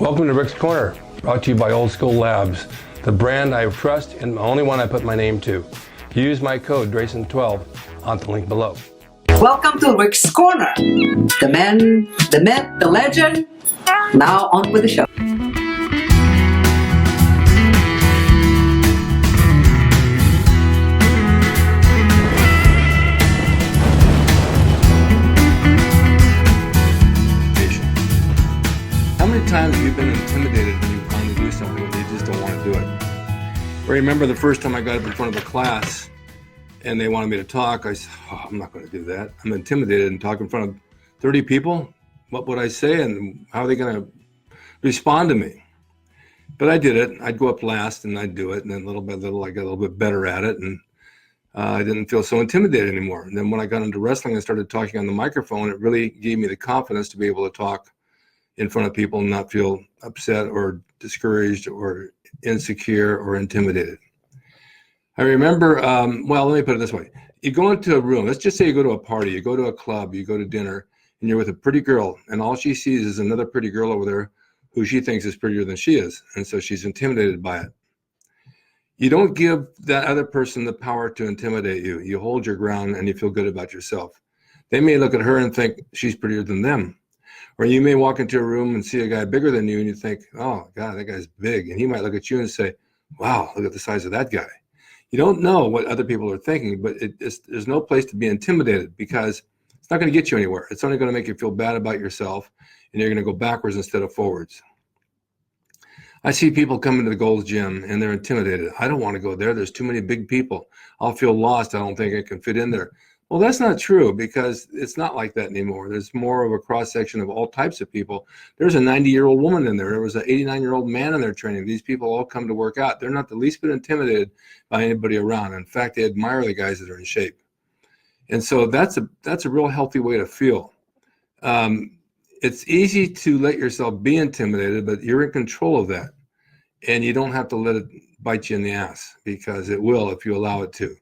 Welcome to Rick's Corner, brought to you by Old School Labs, the brand I trust and the only one I put my name to. Use my code DRASIN12 on the link below. Welcome to Rick's Corner. The man, the myth, the legend. Now on with the show. How many times have you been intimidated when you finally do something and you just don't want to do it? I remember the first time I got up in front of a class and they wanted me to talk. I said, I'm not going to do that. I'm intimidated and talk in front of 30 people. What would I say and how are they going to respond to me? But I did it. I'd go up last and I'd do it. And then little by little, I got a little bit better at it. And I didn't feel so intimidated anymore. And then when I got into wrestling and started talking on the microphone, it really gave me the confidence to be able to talk in front of people and not feel upset or discouraged or insecure or intimidated. I remember, well, let me put it this way. You go into a room, let's just say you go to a party, you go to a club, you go to dinner, and you're with a pretty girl, and all she sees is another pretty girl over there who she thinks is prettier than she is, and so she's intimidated by it. You don't give that other person the power to intimidate you. You hold your ground and you feel good about yourself. They may look at her and think she's prettier than them. Or you may walk into a room and see a guy bigger than you and you think, oh God, that guy's big. And he might look at you and say, wow, look at the size of that guy. You don't know what other people are thinking, but there's no place to be intimidated because it's not going to get you anywhere. It's only going to make you feel bad about yourself and you're going to go backwards instead of forwards. I see people come into the Gold's Gym and they're intimidated. I don't want to go there. There's too many big people. I'll feel lost. I don't think I can fit in there. Well, that's not true because it's not like that anymore. There's more of a cross-section of all types of people. There's a 90-year-old woman in there. There was an 89-year-old man in their training. These people all come to work out. They're not the least bit intimidated by anybody around. In fact, they admire the guys that are in shape. And so that's a real healthy way to feel. It's easy to let yourself be intimidated, but you're in control of that. And you don't have to let it bite you in the ass because it will if you allow it to.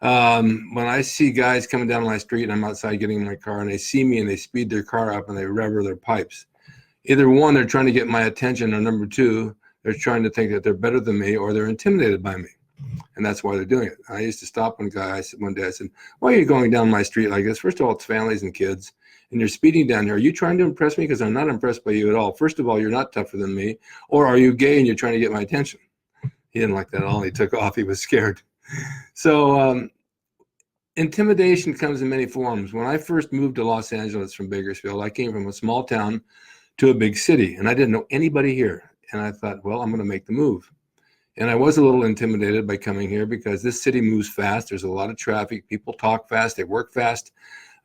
When I see guys coming down my street and I'm outside getting in my car and they see me and they speed their car up and they rev their pipes, either one, they're trying to get my attention, or number two, they're trying to think that they're better than me or they're intimidated by me. And that's why they're doing it. I used to stop one guy. One day I said, why are you going down my street like this? First of all, it's families and kids and you're speeding down here. Are you trying to impress me? Because I'm not impressed by you at all. First of all, you're not tougher than me. Or are you gay and you're trying to get my attention? He didn't like that at all. He took off. He was scared. So intimidation comes in many forms. When I first moved to Los Angeles from Bakersfield, I came from a small town to a big city, and I didn't know anybody here. And I thought, well, I'm going to make the move. And I was a little intimidated by coming here because this city moves fast. There's a lot of traffic. People talk fast. They work fast.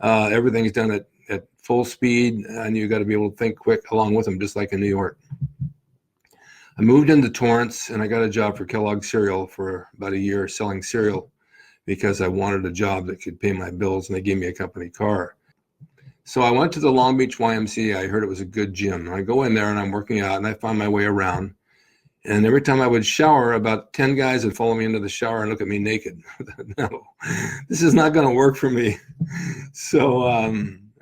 Everything's done at full speed, and you got to be able to think quick along with them, just like in New York. I moved into Torrance, and I got a job for Kellogg's cereal for about a year selling cereal because I wanted a job that could pay my bills, and they gave me a company car. So I went to the Long Beach YMCA. I heard it was a good gym. I go in there, and I'm working out, and I find my way around. And every time I would shower, about 10 guys would follow me into the shower and look at me naked. No, this is not going to work for me. So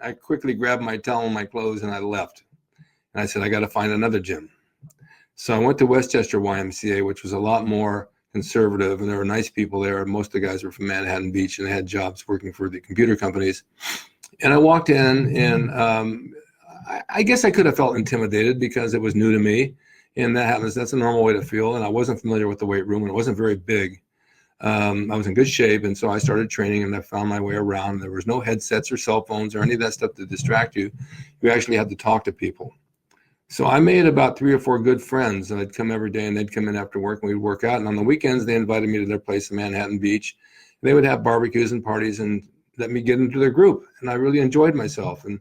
I quickly grabbed my towel and my clothes, and I left. And I said, I got to find another gym. So I went to Westchester YMCA, which was a lot more conservative, and there were nice people there. Most of the guys were from Manhattan Beach, and they had jobs working for the computer companies. And I walked in, and I guess I could have felt intimidated because it was new to me, and that happens. That's a normal way to feel, and I wasn't familiar with the weight room, and it wasn't very big. I was in good shape, and so I started training, and I found my way around. There was no headsets or cell phones or any of that stuff to distract you. You actually had to talk to people. So I made about 3 or 4 good friends, and I'd come every day, and they'd come in after work, and we'd work out. And on the weekends, they invited me to their place in Manhattan Beach. They would have barbecues and parties and let me get into their group. And I really enjoyed myself. And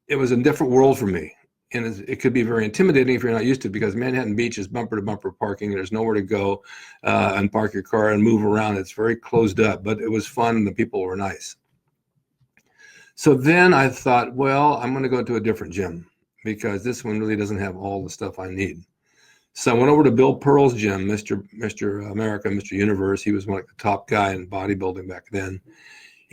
it was a different world for me. And it could be very intimidating if you're not used to it, because Manhattan Beach is bumper-to-bumper parking. There's nowhere to go and park your car and move around. It's very closed up, but it was fun, and the people were nice. So then I thought, well, I'm going to go to a different gym, because this one really doesn't have all the stuff I need. So I went over to Bill Pearl's gym, Mr. America, Mr. Universe. He was like the top guy in bodybuilding back then.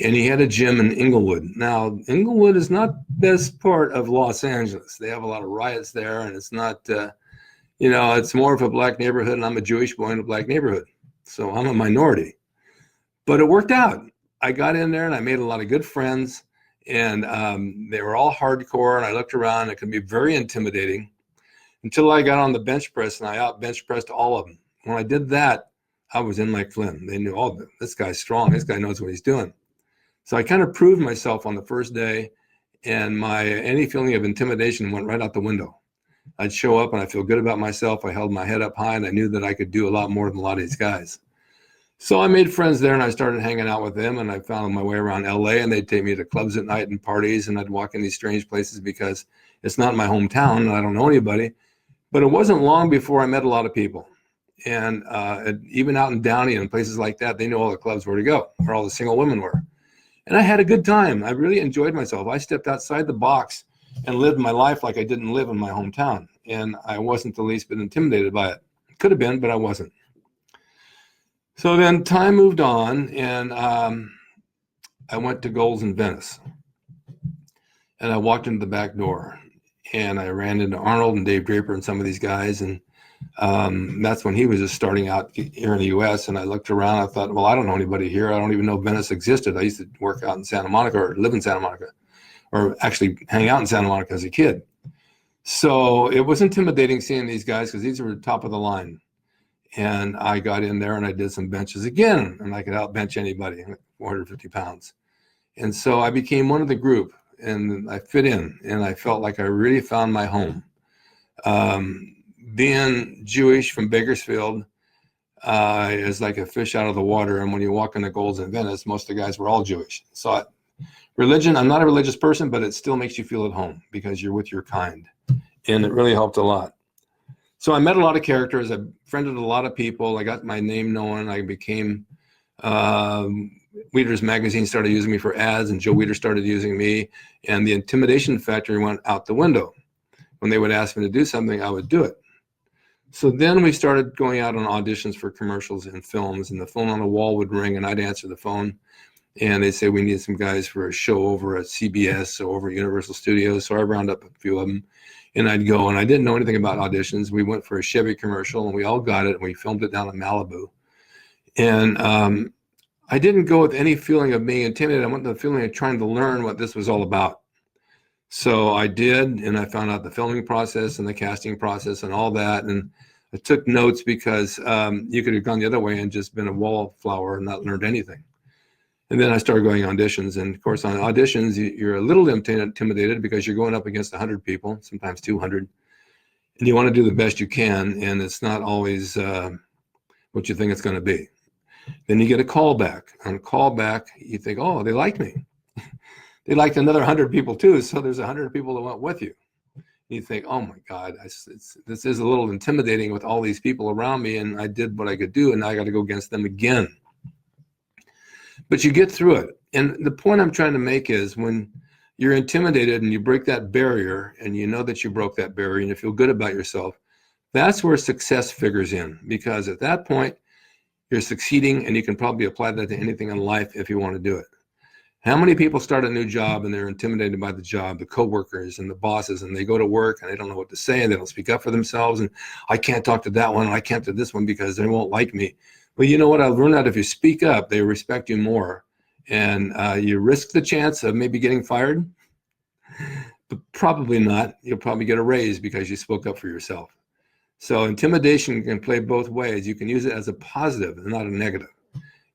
and he had a gym in Inglewood. Now, Inglewood is not the best part of Los Angeles. They have a lot of riots there, and it's not, it's more of a black neighborhood, and I'm a Jewish boy in a black neighborhood. So I'm a minority. But it worked out. I got in there, and I made a lot of good friends, and they were all hardcore, and I looked around, and it could be very intimidating until I got on the bench press, and I out bench pressed all of them. When I did that, I was in like Flynn. They knew, oh, this guy's strong. This guy knows what he's doing. So I kind of proved myself on the first day, and any feeling of intimidation went right out the window. I'd show up and I feel good about myself. I held my head up high, and I knew that I could do a lot more than a lot of these guys. So I made friends there, and I started hanging out with them, and I found my way around LA, and they'd take me to clubs at night and parties, and I'd walk in these strange places because it's not my hometown and I don't know anybody. But it wasn't long before I met a lot of people. And even out in Downey and places like that, they knew all the clubs where to go, where all the single women were. And I had a good time. I really enjoyed myself. I stepped outside the box and lived my life like I didn't live in my hometown. And I wasn't the least bit intimidated by it. Could have been, but I wasn't. So then time moved on, and I went to Gold's in Venice. And I walked into the back door, and I ran into Arnold and Dave Draper and some of these guys. And that's when he was just starting out here in the U.S. And I looked around. I thought, well, I don't know anybody here. I don't even know Venice existed. I used to work out in Santa Monica or live in Santa Monica, or actually hang out in Santa Monica as a kid. So it was intimidating seeing these guys because these were top of the line. And I got in there and I did some benches again, and I could outbench anybody, 450 pounds. And so I became one of the group, and I fit in, and I felt like I really found my home. Being Jewish from Bakersfield is like a fish out of the water. And when you walk into Gold's in Venice, most of the guys were all Jewish. So religion, I'm not a religious person, but it still makes you feel at home because you're with your kind. And it really helped a lot. So I met a lot of characters. I befriended a lot of people. I got my name known. I became, Weeder's magazine started using me for ads, and Joe Weider started using me. And the intimidation factor went out the window. When they would ask me to do something, I would do it. So then we started going out on auditions for commercials and films, and the phone on the wall would ring, and I'd answer the phone, and they'd say, we need some guys for a show over at CBS or over at Universal Studios. So I round up a few of them, and I'd go, and I didn't know anything about auditions. We went for a Chevy commercial, and we all got it, and we filmed it down in Malibu. And I didn't go with any feeling of being intimidated. I went with the feeling of trying to learn what this was all about. So I did, and I found out the filming process and the casting process and all that. And I took notes because you could have gone the other way and just been a wallflower and not learned anything. And then I started going auditions. And of course, on auditions, you're a little intimidated because you're going up against 100 people, sometimes 200. And you want to do the best you can. And it's not always what you think it's going to be. Then you get a call back. On a call back, you think, oh, they like me. They liked another 100 people too, so there's 100 people that went with you. You think, oh my God, this is a little intimidating with all these people around me, and I did what I could do, and now I got to go against them again. But you get through it. And the point I'm trying to make is when you're intimidated and you break that barrier, and you know that you broke that barrier, and you feel good about yourself, that's where success figures in, because at that point, you're succeeding, and you can probably apply that to anything in life if you want to do it. How many people start a new job and they're intimidated by the job, the coworkers and the bosses, and they go to work and they don't know what to say and they don't speak up for themselves, and I can't talk to that one and I can't to this one because they won't like me. Well, you know what? I've learned that if you speak up, they respect you more, and you risk the chance of maybe getting fired, but probably not. You'll probably get a raise because you spoke up for yourself. So intimidation can play both ways. You can use it as a positive and not a negative.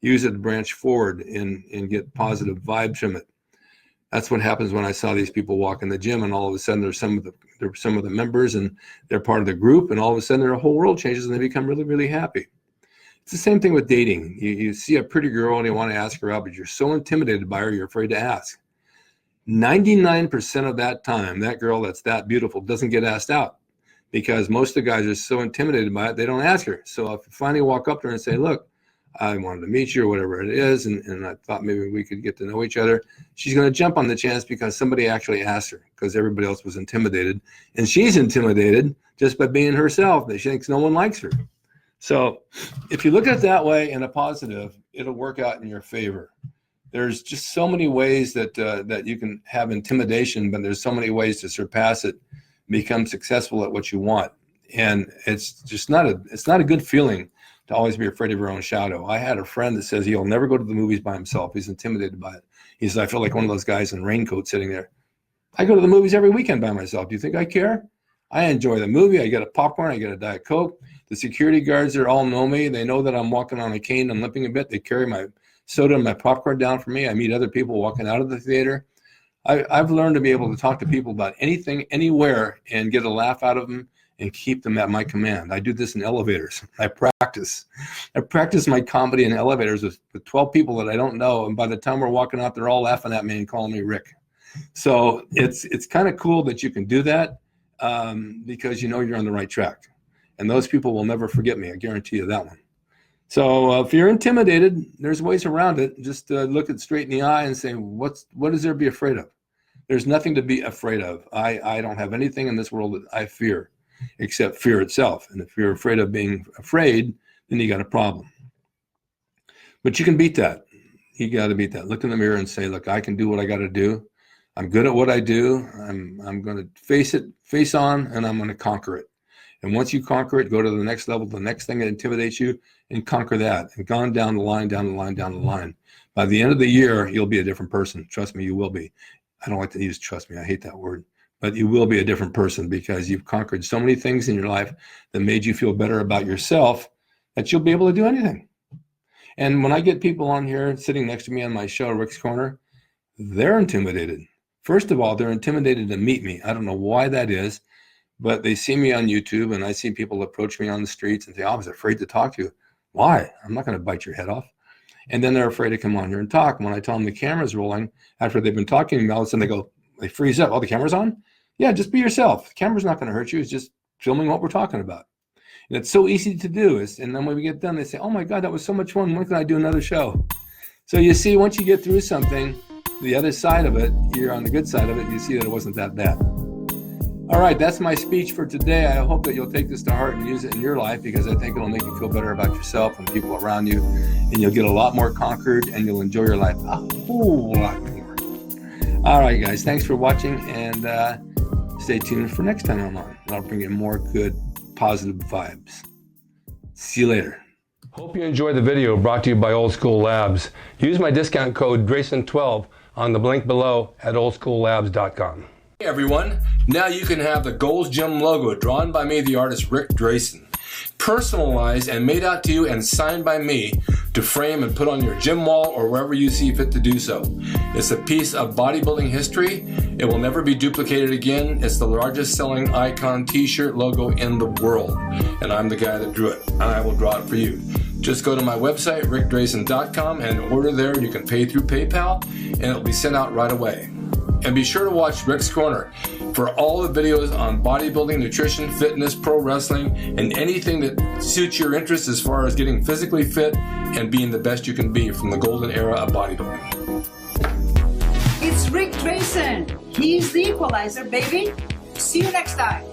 Use it to branch forward and get positive vibes from it. That's what happens when I saw these people walk in the gym, and all of a sudden there's some of the members, and they're part of the group, and all of a sudden their whole world changes and they become really, really happy. It's the same thing with dating. You see a pretty girl and you want to ask her out, but you're so intimidated by her, you're afraid to ask. 99% of that time, that girl that's that beautiful doesn't get asked out because most of the guys are so intimidated by it, they don't ask her. So if you finally walk up to her and say, look, I wanted to meet you or whatever it is, and I thought maybe we could get to know each other, she's going to jump on the chance because somebody actually asked her, because everybody else was intimidated. And she's intimidated just by being herself. She thinks no one likes her. So if you look at it that way in a positive, it'll work out in your favor. There's just so many ways that that you can have intimidation, but there's so many ways to surpass it, become successful at what you want. And it's just not a good feeling to always be afraid of your own shadow. I had a friend that says he'll never go to the movies by himself. He's intimidated by it. He says, I feel like one of those guys in a raincoat sitting there. I go to the movies every weekend by myself. Do you think I care? I enjoy the movie. I get a popcorn. I get a Diet Coke. The security guards there all know me. They know that I'm walking on a cane and limping a bit. They carry my soda and my popcorn down for me. I meet other people walking out of the theater. I've learned to be able to talk to people about anything, anywhere, and get a laugh out of them and keep them at my command. I do this in elevators. I practice my comedy in elevators with 12 people that I don't know, and by the time we're walking out, they're all laughing at me and calling me Rick. So it's kind of cool that you can do that because you know you're on the right track. And those people will never forget me. I guarantee you that one. So if you're intimidated, there's ways around it. Just look it straight in the eye and say, what is there to be afraid of? There's nothing to be afraid of. I don't have anything in this world that I fear except fear itself. And if you're afraid of being afraid, then you got a problem. But you can beat that. You got to beat that. Look in the mirror and say, look, I can do what I got to do. I'm good at what I do. I'm going to face on, and I'm going to conquer it. And once you conquer it, go to the next level, the next thing that intimidates you, and conquer that. And gone down the line, down the line, down the line. By the end of the year, you'll be a different person. Trust me, you will be. I don't like to use trust me. I hate that word. But you will be a different person because you've conquered so many things in your life that made you feel better about yourself that you'll be able to do anything. And when I get people on here sitting next to me on my show, Rick's Corner, they're intimidated. First of all, they're intimidated to meet me. I don't know why that is, but they see me on YouTube and I see people approach me on the streets and say, I was afraid to talk to you. Why? I'm not going to bite your head off. And then they're afraid to come on here and talk. When I tell them the camera's rolling, after they've been talking to me, all of a sudden they freeze up. Oh, the camera's on? Yeah, just be yourself. The camera's not going to hurt you. It's just filming what we're talking about. And it's so easy to do. And then when we get done, they say, oh my God, that was so much fun. When can I do another show? So you see, once you get through something, the other side of it, you're on the good side of it, you see that it wasn't that bad. All right, that's my speech for today. I hope that you'll take this to heart and use it in your life because I think it'll make you feel better about yourself and people around you. And you'll get a lot more conquered and you'll enjoy your life a whole lot more. All right, guys, thanks for watching and stay tuned for next time I'm on. I'll bring you more good, positive vibes. See you later. Hope you enjoyed the video brought to you by Old School Labs. Use my discount code DRASIN12 on the link below at oldschoollabs.com. Hey everyone, now you can have the Gold's Gym logo drawn by me, the artist Rick Drasin, personalized and made out to you and signed by me to frame and put on your gym wall or wherever you see fit to do so. It's a piece of bodybuilding history. It will never be duplicated again. It's the largest selling icon t-shirt logo in the world. And I'm the guy that drew it, and I will draw it for you. Just go to my website, rickdrasin.com, and order there. You can pay through PayPal, and it'll be sent out right away. And be sure to watch Rick's Corner for all the videos on bodybuilding, nutrition, fitness, pro wrestling, and anything that suits your interests as far as getting physically fit and being the best you can be from the golden era of bodybuilding. It's Rick Drasin. He's the equalizer, baby. See you next time.